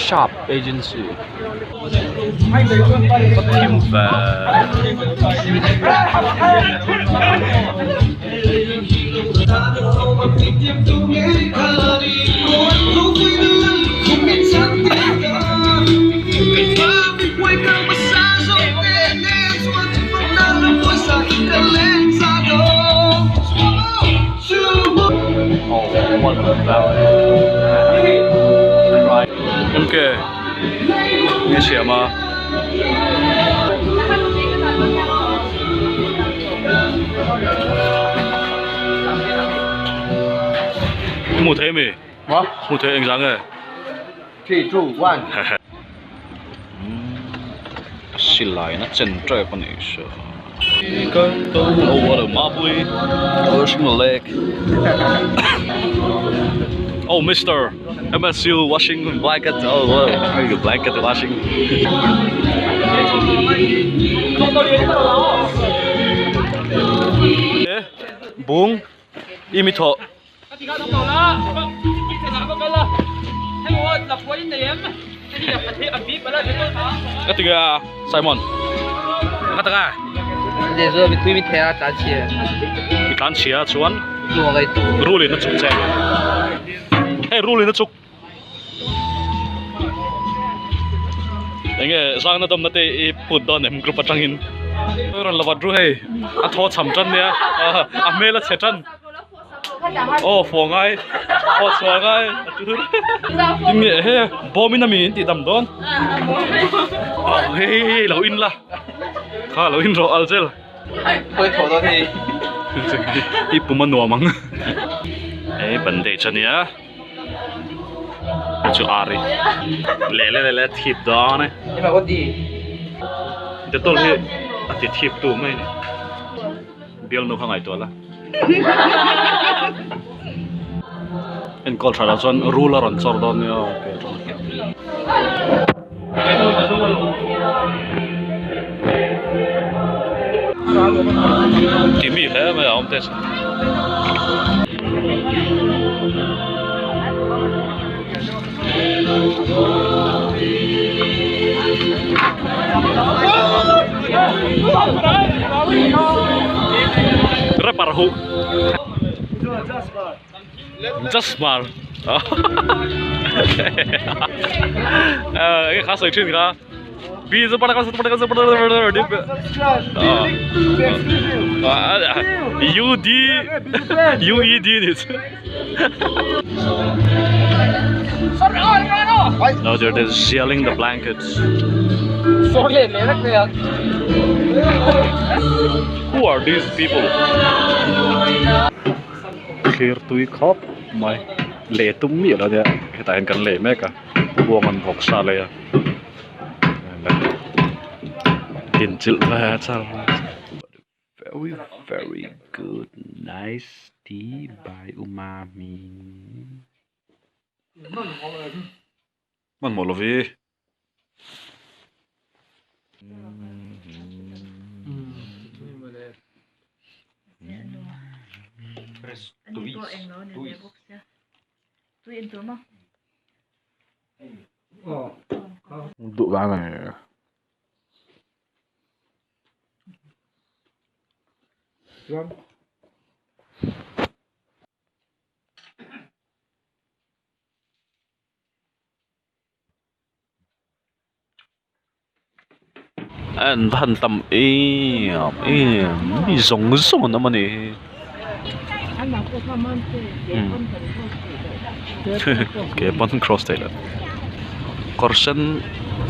shop agency. Team em kìa nghe xỉa mà một thế mì một thế anh dáng này 3, 2, 1 xin lại nó chân trời con này sợ over the marbly where's my leg oh Mr. MSU washing blanket oh wow your blanket washing buông im thọ cái tiếng à Simon cái tiếng à để rồi mình quy mình theo đàn chia bị cán chia chuan lùa cái rú lên nó chụp xe hey rú lên nó chụp anh nghe sang nó đâm nó tê bút đòn em group trăng in rồi là vật rú hey à thọ chậm chân nè à mê là chết chân ô phổ ngay ô xóa ngay kinh nghiệm he bom in mình thì đâm đòn hey lâu in là khá lâu in rồi alzel hơi thổ đó thì ít bùm ăn nua măng ấy vấn đề chân nhá chú ari lẹ thịt đó này nhưng mà có gì để tôi đi thịt thịt tụ mấy này biếng nó không aiตัวละanh còn phải là chọn ruler on sort đó nữa tìm gì thế mà ông thế Reparahu just smart cái khá sợi trên cả bây giờ bắt đầu UED now they're selling the blankets. Who are these people? Clear to cup my lệ tung miệng đó đấy, hiện tại cần lệ mấy cả buông ăn học xa lệ tiền chữ về sao very very good nice tea by umami mình một là vì tụ ba này anh thân tâm mi giống giống nó mà nè cái bón cross đây là corsen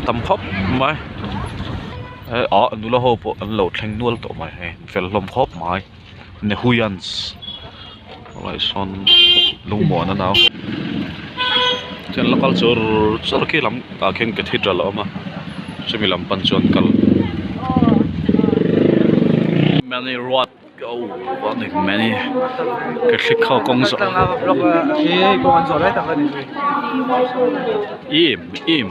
tâm hop mai anh lo hộp anh lột thành nuôi tổ mày phải làm hop mày nè huyans lại son lung mỏ nó nào trên local chỗ kia lắm cả khen cái thịt rồi mà sẽ bị làm bắn chọn cal many rot go many cái thịt khao kawngzawh im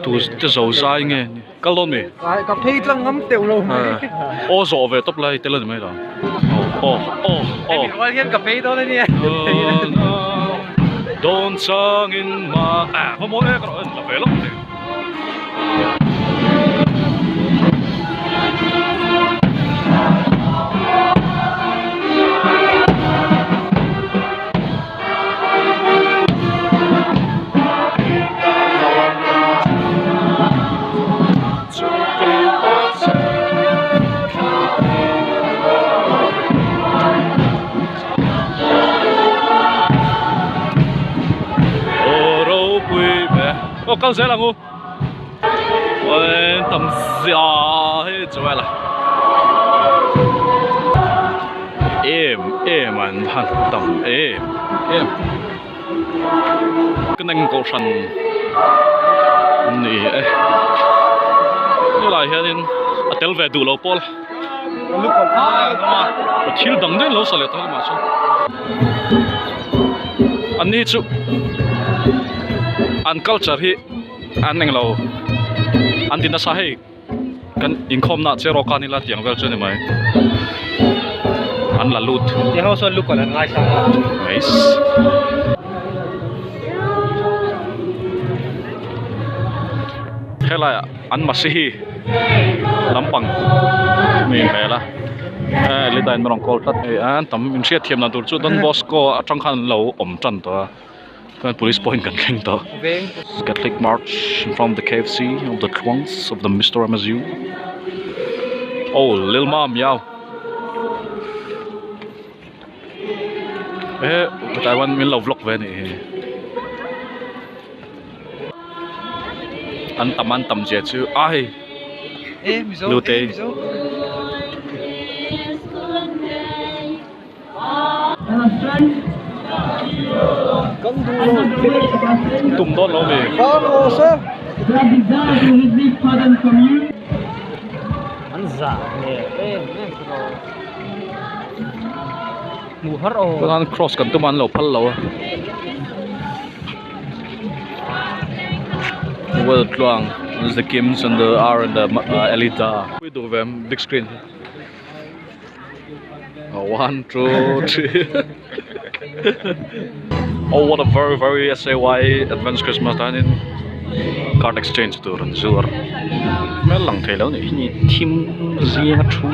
tu cái dầu dai nghe cái lon mì cặp thịt lăng ngắm tiểu lâu ô dầu về tấp lại tên là mấy đó ô em nói liên cà phê đó đấy nè Don't sung in ma không muốn cái đó là về lắm ô câu sẽ là ngu tầm gì hết rồi là em anh han tầm em cái năng cầu sành nè như là hiện tel về đủ lâu Paul lúc còn mà thiếu đằng đấy lâu sao lại thôi mà sao anh đi chú anh culture hi anh neng lâu anh tin là sao hay kan income na zero kan ila tiang vel chu ni mai anh là loot thì họ sẽ lúc còn là ngay sao nice hela anh masihi lampang mi hela litain rong kol tat an tam in sia thiam na tur chu don bosco atang khan lo om chan to police point kan keng to Catholic march in front of the KFC of the trunks of the Mr. MSU. Oh, Lil Mom, yow. But I want min lo vlog về này. Anh tầm dễ chứ. Ai? Lưu tê. Tụm đó lâu về. Anh giả nè, mù hết rồi. Anh cross cần tụm anh lâu phal lâu. Well, Vlawk. There's the Kims and the R and the Elita. We do them big screen. 1, 2, 3. Oh, what a very SAY advanced Christmas time in card exchange tour and tour. Mấy lần thấy lâu này như team gì hết chú.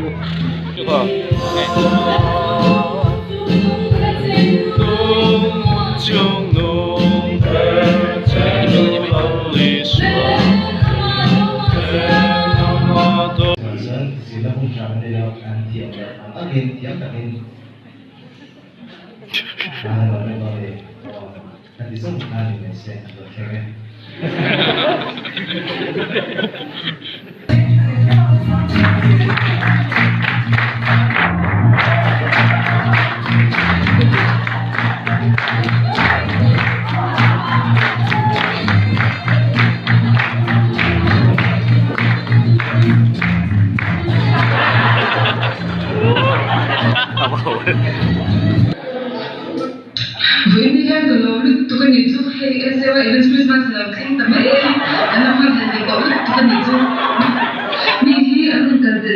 When we have the law, to can you do hey, as ever, even Christmas, kind of way, and I'm not having to can you do. Maybe I'm going to the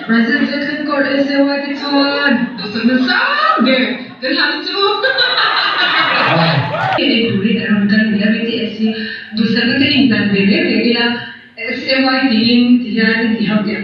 Brazil second court as ever, it's one. Those are the sound there. Then have to. Itu dia orang kan dia BTS dosa kan England dia dia SMY dia dia dia